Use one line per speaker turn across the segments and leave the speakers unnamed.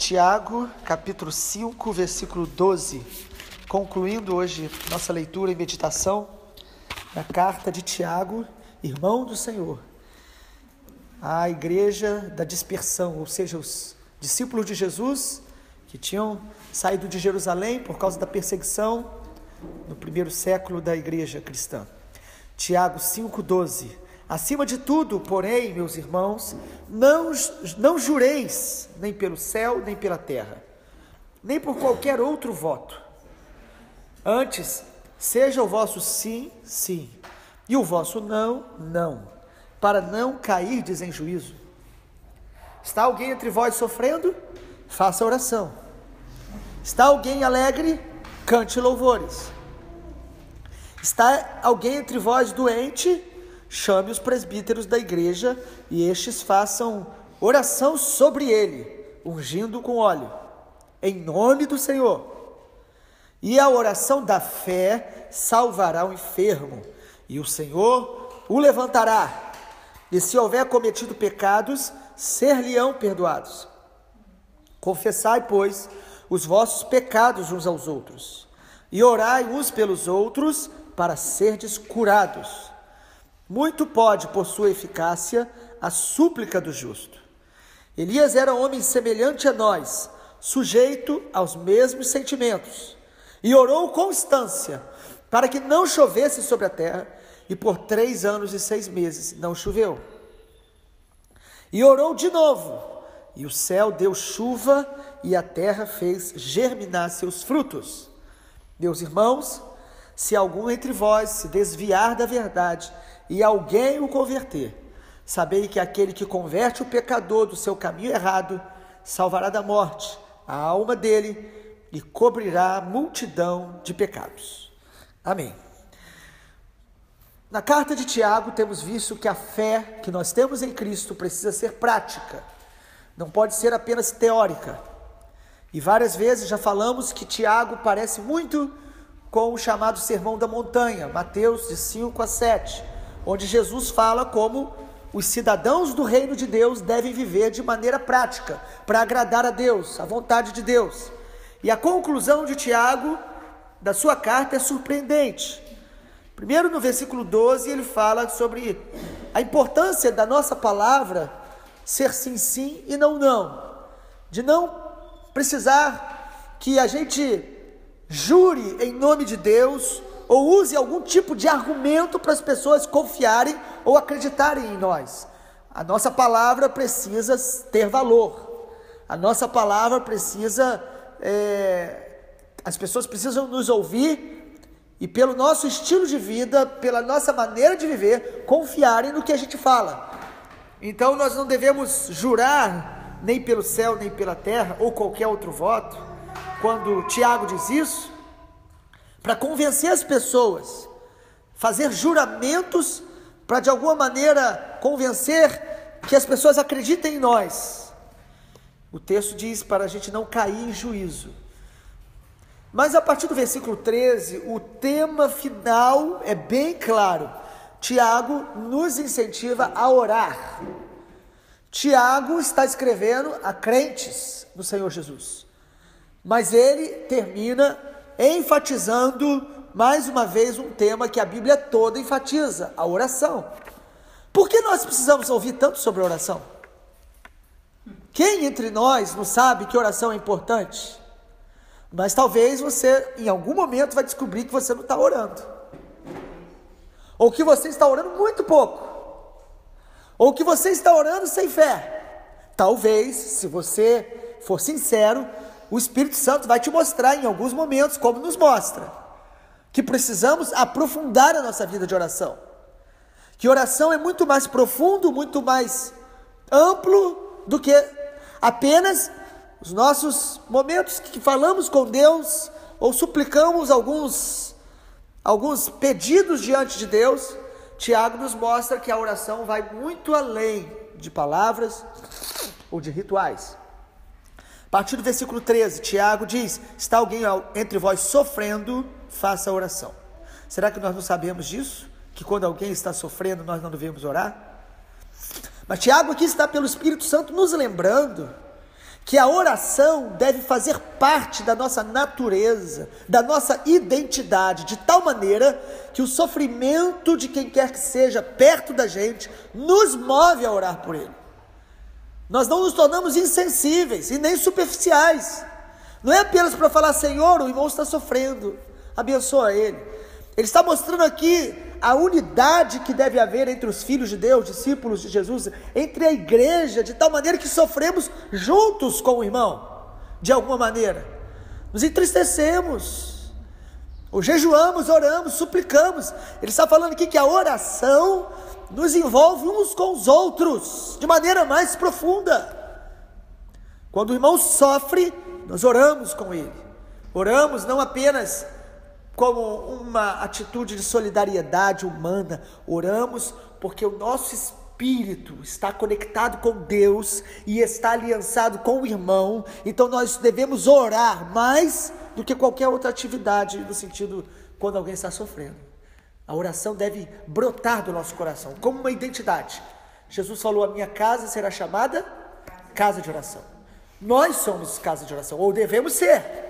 Tiago, capítulo 5, versículo 12, concluindo hoje nossa leitura e meditação da carta de Tiago, irmão do Senhor, à igreja da dispersão, ou seja, os discípulos de Jesus que tinham saído de Jerusalém por causa da perseguição no primeiro século da igreja cristã. Tiago 5,12. Acima de tudo, porém, meus irmãos, não jureis nem pelo céu, nem pela terra, nem por qualquer outro voto. Antes, seja o vosso sim, sim, e o vosso não, não, para não cairdes em juízo. Está alguém entre vós sofrendo? Faça oração. Está alguém alegre? Cante louvores. Está alguém entre vós doente? Chame os presbíteros da igreja e estes façam oração sobre ele, ungindo com óleo, em nome do Senhor. E a oração da fé salvará o enfermo, e o Senhor o levantará. E se houver cometido pecados, ser-lhe-ão perdoados. Confessai, pois, os vossos pecados uns aos outros, e orai uns pelos outros, para serdes curados. Muito pode, por sua eficácia, a súplica do justo. Elias era homem semelhante a nós, sujeito aos mesmos sentimentos, e orou com constância, para que não chovesse sobre a terra, e por 3 anos e 6 meses não choveu. E orou de novo, e o céu deu chuva, e a terra fez germinar seus frutos. Meus irmãos, se algum entre vós se desviar da verdade, e alguém o converter, sabei que aquele que converte o pecador do seu caminho errado, salvará da morte a alma dele e cobrirá a multidão de pecados. Amém. Na carta de Tiago temos visto que a fé que nós temos em Cristo precisa ser prática, não pode ser apenas teórica. E várias vezes já falamos que Tiago parece muito com o chamado Sermão da Montanha, Mateus de 5 a 7, onde Jesus fala como os cidadãos do reino de Deus devem viver de maneira prática, para agradar a Deus, a vontade de Deus. E a conclusão de Tiago, da sua carta, é surpreendente. Primeiro, no versículo 12, ele fala sobre a importância da nossa palavra ser sim, sim e não, não. De não precisar que a gente jure em nome de Deus, ou use algum tipo de argumento para as pessoas confiarem ou acreditarem em nós. A nossa palavra precisa ter valor. A nossa palavra precisa... as pessoas precisam nos ouvir e pelo nosso estilo de vida, pela nossa maneira de viver, confiarem no que a gente fala. Então nós não devemos jurar nem pelo céu, nem pela terra, ou qualquer outro voto. Quando Tiago diz isso, para convencer as pessoas, fazer juramentos para de alguma maneira convencer que as pessoas acreditem em nós. O texto diz para a gente não cair em juízo. Mas a partir do versículo 13, o tema final é bem claro. Tiago nos incentiva a orar. Tiago está escrevendo a crentes no Senhor Jesus, mas ele termina enfatizando mais uma vez um tema que a Bíblia toda enfatiza, a oração. Por que nós precisamos ouvir tanto sobre oração? Quem entre nós não sabe que oração é importante? Mas talvez você, em algum momento, vai descobrir que você não está orando. Ou que você está orando muito pouco. Ou que você está orando sem fé. Talvez, se você for sincero, o Espírito Santo vai te mostrar em alguns momentos, como nos mostra, que precisamos aprofundar a nossa vida de oração. Que oração é muito mais profundo, muito mais amplo do que apenas os nossos momentos que falamos com Deus ou suplicamos alguns pedidos diante de Deus. Tiago nos mostra que a oração vai muito além de palavras ou de rituais. A partir do versículo 13, Tiago diz: está alguém entre vós sofrendo, faça oração. Será que nós não sabemos disso? Que quando alguém está sofrendo, nós não devemos orar? Mas Tiago aqui está pelo Espírito Santo nos lembrando que a oração deve fazer parte da nossa natureza, da nossa identidade, de tal maneira que o sofrimento de quem quer que seja perto da gente nos move a orar por ele. Nós não nos tornamos insensíveis e nem superficiais. Não é apenas para falar: Senhor, o irmão está sofrendo, abençoa ele. Ele está mostrando aqui a unidade que deve haver entre os filhos de Deus, discípulos de Jesus, entre a igreja, de tal maneira que sofremos juntos com o irmão, de alguma maneira. Nos entristecemos, ou jejuamos, oramos, suplicamos. Ele está falando aqui que a oração nos envolve uns com os outros, de maneira mais profunda. Quando o irmão sofre, nós oramos com ele. Oramos não apenas como uma atitude de solidariedade humana, oramos porque o nosso espírito está conectado com Deus e está aliançado com o irmão. Então nós devemos orar mais do que qualquer outra atividade, no sentido quando alguém está sofrendo. A oração deve brotar do nosso coração, como uma identidade. Jesus falou: a minha casa será chamada casa de oração. Nós somos casa de oração, ou devemos ser.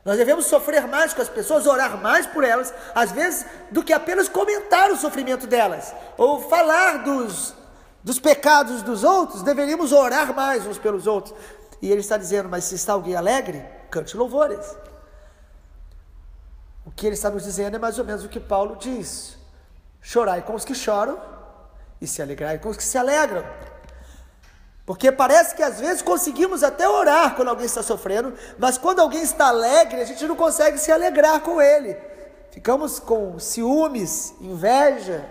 Nós devemos sofrer mais com as pessoas, orar mais por elas, às vezes, do que apenas comentar o sofrimento delas, ou falar dos pecados dos outros. Deveríamos orar mais uns pelos outros. E ele está dizendo: mas se está alguém alegre, cante louvores. O que ele está nos dizendo é mais ou menos o que Paulo diz: chorai com os que choram e se alegrai com os que se alegram. Porque parece que às vezes conseguimos até orar quando alguém está sofrendo, mas quando alguém está alegre, a gente não consegue se alegrar com ele. Ficamos com ciúmes, inveja,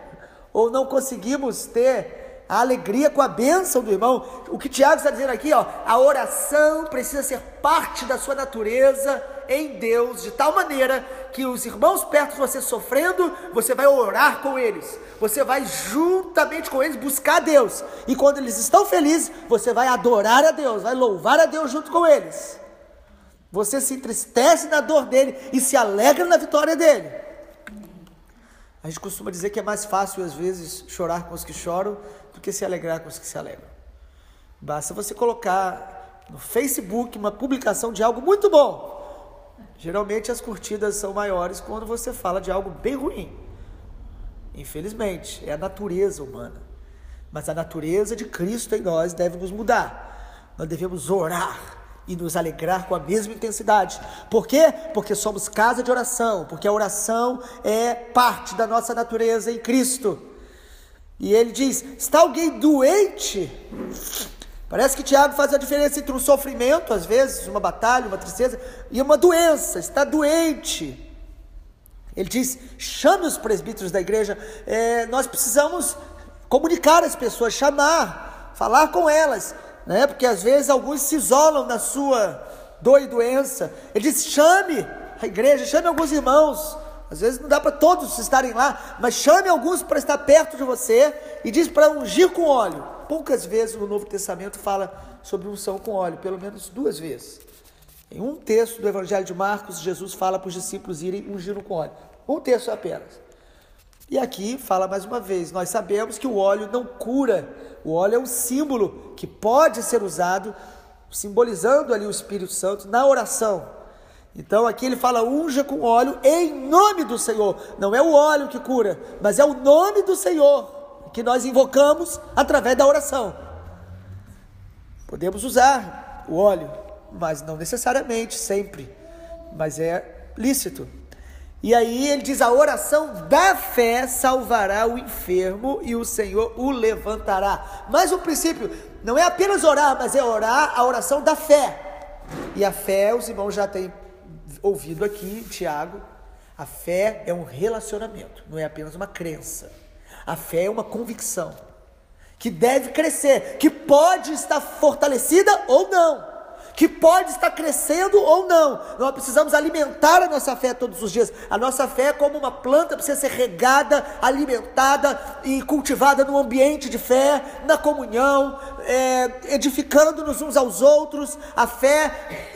ou não conseguimos ter a alegria com a bênção do irmão. O que Tiago está dizendo aqui, a oração precisa ser parte da sua natureza em Deus, de tal maneira que os irmãos perto de você sofrendo, você vai orar com eles, você vai juntamente com eles buscar a Deus, e quando eles estão felizes, você vai adorar a Deus, vai louvar a Deus junto com eles. Você se entristece na dor dele e se alegra na vitória dele. A gente costuma dizer que é mais fácil às vezes chorar com os que choram do que se alegrar com os que se alegram. Basta você colocar no Facebook uma publicação de algo muito bom. Geralmente as curtidas são maiores quando você fala de algo bem ruim. Infelizmente, é a natureza humana. Mas a natureza de Cristo em nós deve nos mudar. Nós devemos orar e nos alegrar com a mesma intensidade. Por quê? Porque somos casa de oração, porque a oração é parte da nossa natureza em Cristo. E ele diz: está alguém doente? Parece que Tiago faz a diferença entre um sofrimento, às vezes, uma batalha, uma tristeza, e uma doença. Está doente. Ele diz: chame os presbíteros da igreja. Nós precisamos comunicar as pessoas, chamar, falar com elas, né? Porque às vezes alguns se isolam na sua dor e doença. Ele diz: chame a igreja, chame alguns irmãos. Às vezes não dá para todos estarem lá, mas chame alguns para estar perto de você, e diz para ungir com óleo. Poucas vezes no Novo Testamento fala sobre unção com óleo, pelo menos 2 vezes. Em um texto do Evangelho de Marcos, Jesus fala para os discípulos irem ungindo com óleo. Um texto apenas. E aqui fala mais uma vez: nós sabemos que o óleo não cura. O óleo é um símbolo que pode ser usado, simbolizando ali o Espírito Santo na oração. Então aqui ele fala: unja com óleo em nome do Senhor. Não é o óleo que cura, mas é o nome do Senhor que nós invocamos através da oração. Podemos usar o óleo, mas não necessariamente, sempre, mas é lícito. E aí ele diz: a oração da fé salvará o enfermo e o Senhor o levantará. Mas o princípio não é apenas orar, mas é orar a oração da fé. E a fé, os irmãos já têm ouvido aqui, Tiago, a fé é um relacionamento, não é apenas uma crença. A fé é uma convicção que deve crescer, que pode estar fortalecida ou não, que pode estar crescendo ou não. Nós precisamos alimentar a nossa fé todos os dias. A nossa fé é como uma planta, precisa ser regada, alimentada e cultivada no ambiente de fé, na comunhão, edificando-nos uns aos outros. A fé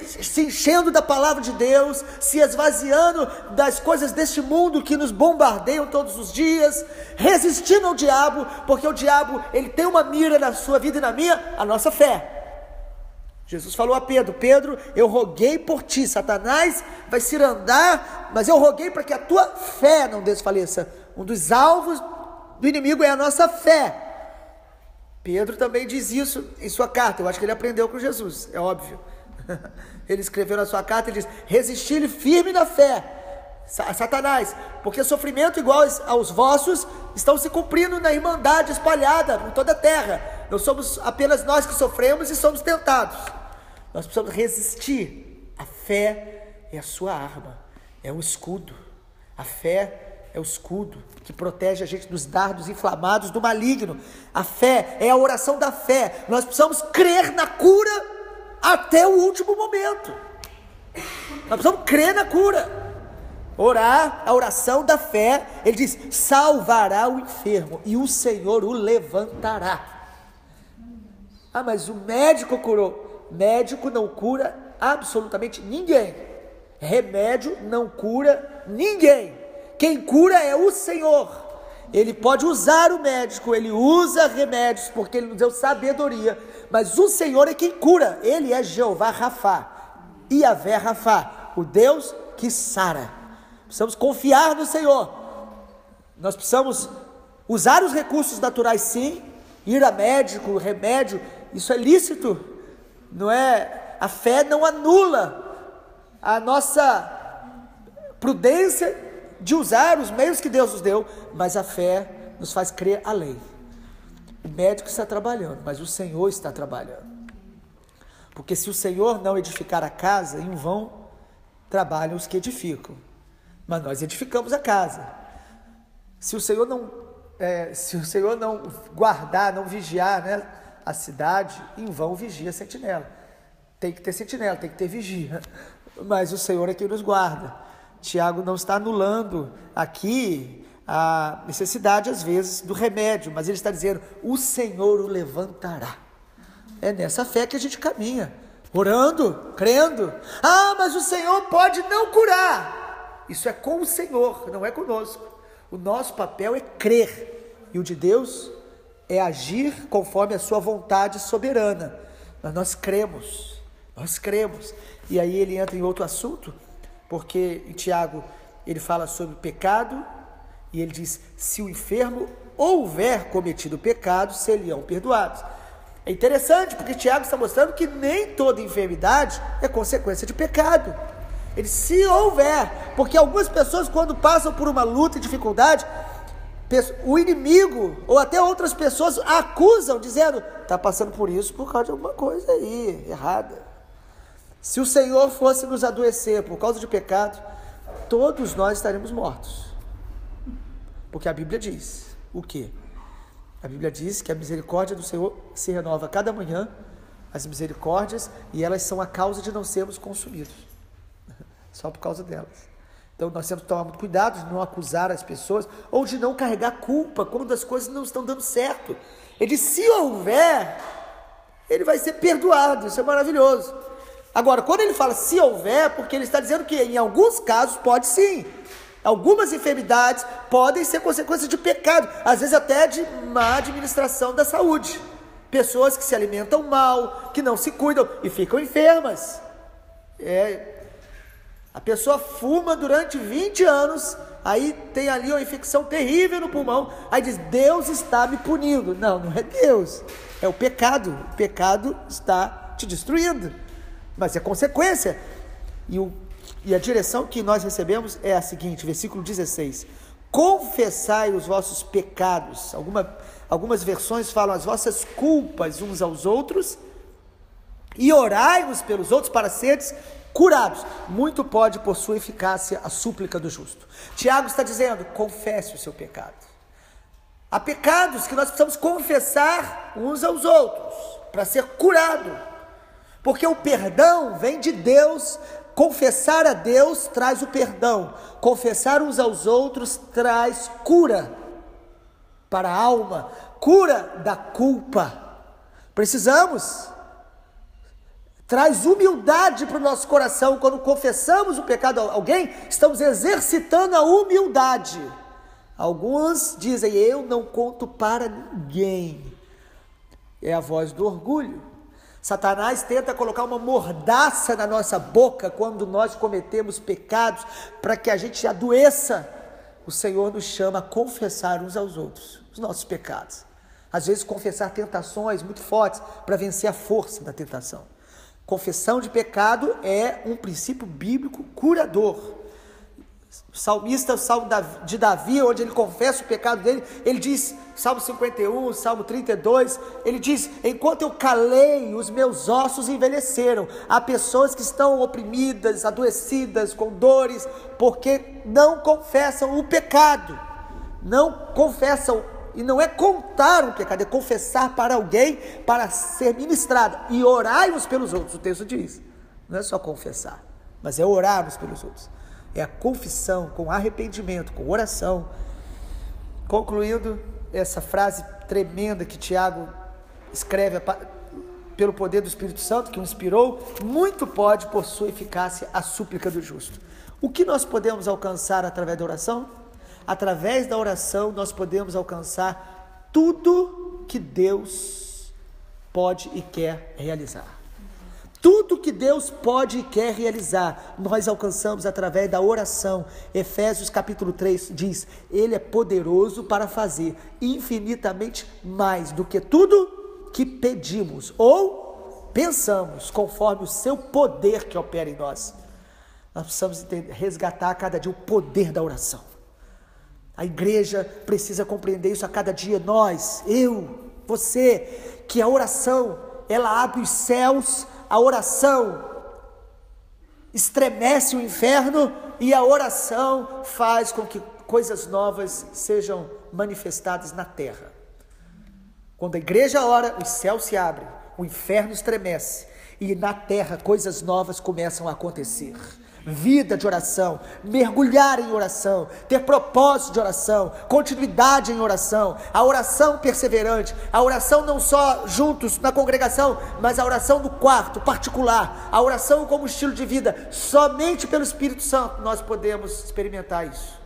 se enchendo da palavra de Deus, se esvaziando das coisas deste mundo que nos bombardeiam todos os dias, resistindo ao diabo, porque o diabo, ele tem uma mira na sua vida e na minha: a nossa fé. Jesus falou a Pedro: Pedro, eu roguei por ti, Satanás vai se andar, mas eu roguei para que a tua fé não desfaleça. Um dos alvos do inimigo é a nossa fé. Pedro também diz isso em sua carta. Eu acho que ele aprendeu com Jesus, é óbvio. Ele escreveu na sua carta, ele diz: resisti-lhe firme na fé, Satanás, porque sofrimento igual aos vossos estão se cumprindo na irmandade espalhada por toda a terra. Não somos apenas nós que sofremos e somos tentados. Nós precisamos resistir. A fé é a sua arma, é um escudo. A fé é o escudo que protege a gente dos dardos inflamados do maligno. A fé é a oração da fé. Nós precisamos crer na cura até o último momento. Nós precisamos crer na cura. Orar, a oração da fé. Ele diz: salvará o enfermo e o Senhor o levantará. Ah, mas o médico curou. Médico não cura absolutamente ninguém. Remédio não cura ninguém. Quem cura é o Senhor. Ele pode usar o médico, ele usa remédios, porque ele nos deu sabedoria, mas o Senhor é quem cura. Ele é Jeová Rafá, Iavé Rafá, o Deus que sara. Precisamos confiar no Senhor. Nós precisamos usar os recursos naturais, sim. Ir a médico, remédio, isso é lícito, não é? A fé não anula a nossa prudência de usar os meios que Deus nos deu, mas a fé nos faz crer além. O médico está trabalhando, mas o Senhor está trabalhando. Porque se o Senhor não edificar a casa, em vão trabalham os que edificam. Mas nós edificamos a casa. Se o Senhor não guardar, não vigiar, né, a cidade, em vão vigia a sentinela. Tem que ter sentinela, tem que ter vigia. Mas o Senhor é quem nos guarda. Tiago não está anulando aqui a necessidade, às vezes, do remédio, mas ele está dizendo: o Senhor o levantará. É nessa fé que a gente caminha, orando, crendo. Ah, mas o Senhor pode não curar. Isso é com o Senhor, não é conosco. O nosso papel é crer, e o de Deus é agir conforme a sua vontade soberana. Mas nós cremos. E aí ele entra em outro assunto, porque em Tiago ele fala sobre pecado, e ele diz: se o enfermo houver cometido pecado, seriam perdoados. É interessante, porque Tiago está mostrando que nem toda enfermidade é consequência de pecado. Ele, se houver, porque algumas pessoas, quando passam por uma luta e dificuldade, o inimigo, ou até outras pessoas, acusam, dizendo: está passando por isso por causa de alguma coisa aí, errada. Se o Senhor fosse nos adoecer por causa de pecado, todos nós estaremos mortos. Porque a Bíblia diz o quê? A Bíblia diz que a misericórdia do Senhor se renova a cada manhã, as misericórdias, e elas são a causa de não sermos consumidos. Só por causa delas. Então nós temos que tomar muito cuidado de não acusar as pessoas, ou de não carregar culpa quando as coisas não estão dando certo. Ele diz: se houver, ele vai ser perdoado. Isso é maravilhoso. Agora, quando ele fala se houver, porque ele está dizendo que em alguns casos pode sim. Algumas enfermidades podem ser consequência de pecado, às vezes até de má administração da saúde. Pessoas que se alimentam mal, que não se cuidam e ficam enfermas. A pessoa fuma durante 20 anos, aí tem ali uma infecção terrível no pulmão, aí diz: Deus está me punindo. Não, não é Deus, é o pecado. O pecado está te destruindo, mas é consequência. E a direção que nós recebemos é a seguinte, versículo 16: confessai os vossos pecados. Algumas versões falam as vossas culpas uns aos outros, e orai uns pelos outros para seres curados. Muito pode, por sua eficácia, a súplica do justo. Tiago está dizendo: confesse o seu pecado. Há pecados que nós precisamos confessar uns aos outros para ser curado, porque o perdão vem de Deus. Confessar a Deus traz o perdão, confessar uns aos outros traz cura para a alma, cura da culpa. Precisamos, traz humildade para o nosso coração. Quando confessamos o pecado a alguém, estamos exercitando a humildade. Alguns dizem: eu não conto para ninguém. É a voz do orgulho. Satanás tenta colocar uma mordaça na nossa boca quando nós cometemos pecados, para que a gente adoeça. O Senhor nos chama a confessar uns aos outros os nossos pecados. Às vezes confessar tentações muito fortes para vencer a força da tentação. Confissão de pecado é um princípio bíblico curador. O salmista, o salmo de Davi, onde ele confessa o pecado dele, ele diz, Salmo 51, Salmo 32, ele diz: enquanto eu calei, os meus ossos envelheceram. Há pessoas que estão oprimidas, adoecidas, com dores, porque não confessam o pecado, não confessam. E não é contar um pecado, é confessar para alguém, para ser ministrado. E orai uns pelos outros, o texto diz. Não é só confessar, mas é orar uns pelos outros. É a confissão, com arrependimento, com oração. Concluindo essa frase tremenda que Tiago escreve pelo poder do Espírito Santo, que o inspirou: muito pode, por sua eficácia, a súplica do justo. O que nós podemos alcançar através da oração? Através da oração nós podemos alcançar tudo que Deus pode e quer realizar. Tudo que Deus pode e quer realizar, nós alcançamos através da oração. Efésios capítulo 3 diz: Ele é poderoso para fazer infinitamente mais do que tudo que pedimos ou pensamos, conforme o seu poder que opera em nós. Nós precisamos resgatar a cada dia o poder da oração. A igreja precisa compreender isso a cada dia. Nós, eu, você, que a oração, ela abre os céus. A oração estremece o inferno e a oração faz com que coisas novas sejam manifestadas na terra. Quando a igreja ora, os céus se abrem, o inferno estremece e na terra coisas novas começam a acontecer. Vida de oração, mergulhar em oração, ter propósito de oração, continuidade em oração, a oração perseverante, a oração não só juntos na congregação, mas a oração no quarto, particular, a oração como estilo de vida. Somente pelo Espírito Santo nós podemos experimentar isso.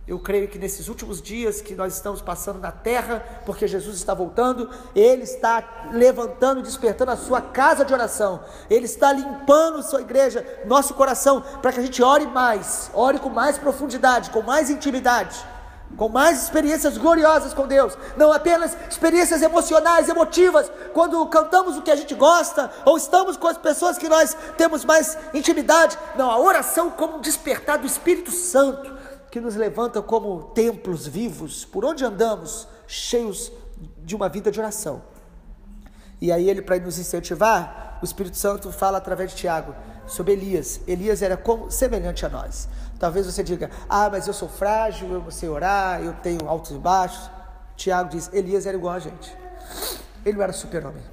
Eu creio que nesses últimos dias que nós estamos passando na terra, porque Jesus está voltando, Ele está levantando, despertando a sua casa de oração, Ele está limpando a sua igreja, nosso coração, para que a gente ore mais, ore com mais profundidade, com mais intimidade, com mais experiências gloriosas com Deus, não apenas experiências emocionais, emotivas, quando cantamos o que a gente gosta, ou estamos com as pessoas que nós temos mais intimidade. Não, a oração como um despertar do Espírito Santo, que nos levanta como templos vivos, por onde andamos, cheios de uma vida de oração. E aí ele, para nos incentivar, o Espírito Santo fala através de Tiago, sobre Elias. Elias era como semelhante a nós. Talvez você diga: mas eu sou frágil, eu não sei orar, eu tenho altos e baixos. Tiago diz: Elias era igual a gente. Ele não era super-homem.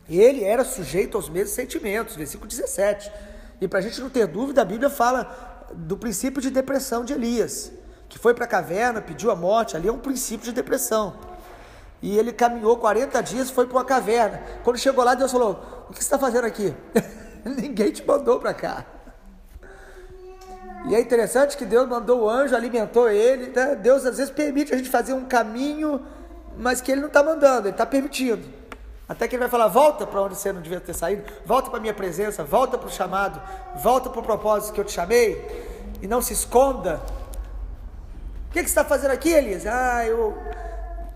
Ele era sujeito aos mesmos sentimentos, versículo 17. E para a gente não ter dúvida, a Bíblia fala do princípio de depressão de Elias, que foi para a caverna, pediu a morte. Ali é um princípio de depressão. E ele caminhou 40 dias, foi para uma caverna. Quando chegou lá, Deus falou: o que você está fazendo aqui? Ninguém te mandou para cá. E é interessante que Deus mandou o anjo, alimentou ele, né? Deus às vezes permite a gente fazer um caminho, mas que Ele não está mandando, Ele está permitindo. Até que Ele vai falar: volta para onde você não devia ter saído, volta para a minha presença, volta para o chamado, volta para o propósito que eu te chamei, e não se esconda. O que você está fazendo aqui, Elias?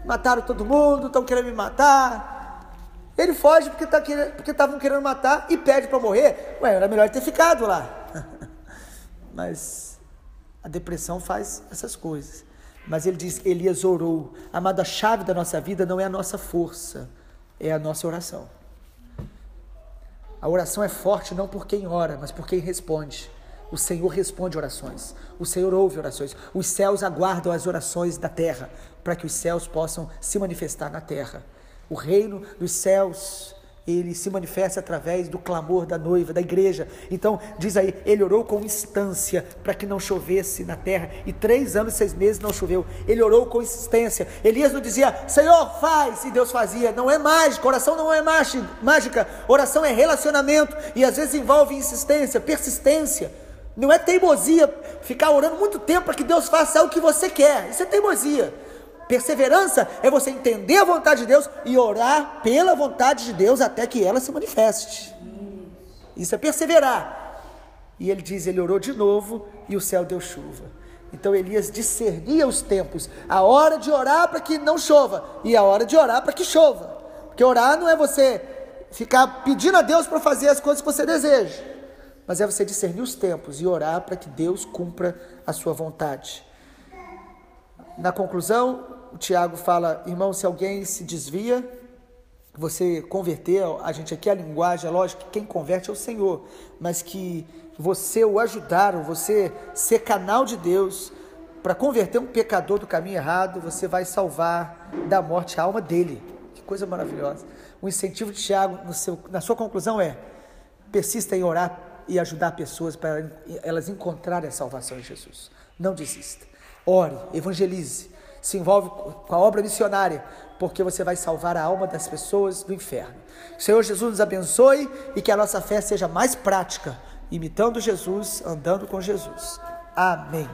Mataram todo mundo, estão querendo me matar. Ele foge porque estavam querendo matar e pede para morrer. Era melhor ter ficado lá. Mas a depressão faz essas coisas. Mas ele diz: Elias orou. Amado, a chave da nossa vida não é a nossa força, é a nossa oração. A oração é forte não por quem ora, mas por quem responde. O Senhor responde orações, o Senhor ouve orações, os céus aguardam as orações da terra, para que os céus possam se manifestar na terra. O reino dos céus, ele se manifesta através do clamor da noiva, da igreja. Então diz aí, ele orou com instância para que não chovesse na terra, e 3 anos e 6 meses não choveu. Ele orou com insistência. Elias não dizia: Senhor, faz, e Deus fazia. Não é mágica, oração não é mágica, oração é relacionamento, e às vezes envolve insistência, persistência. Não é teimosia ficar orando muito tempo para que Deus faça o que você quer. Isso é teimosia. Perseverança é você entender a vontade de Deus e orar pela vontade de Deus até que ela se manifeste. Isso é perseverar. E ele diz, ele orou de novo e o céu deu chuva. Então Elias discernia os tempos, a hora de orar para que não chova e a hora de orar para que chova. Porque orar não é você ficar pedindo a Deus para fazer as coisas que você deseja, mas é você discernir os tempos e orar para que Deus cumpra a sua vontade. Na conclusão, o Tiago fala, irmão, se alguém se desvia, você converter, a gente aqui a linguagem, é lógico que quem converte é o Senhor, mas que você o ajudar, ou você ser canal de Deus para converter um pecador do caminho errado, você vai salvar da morte a alma dele. Que coisa maravilhosa. O incentivo de Tiago na sua conclusão é, persista em orar e ajudar pessoas para elas encontrarem a salvação em Jesus. Não desista. Ore, evangelize, se envolve com a obra missionária, porque você vai salvar a alma das pessoas do inferno. O Senhor Jesus nos abençoe e que a nossa fé seja mais prática, imitando Jesus, andando com Jesus. Amém.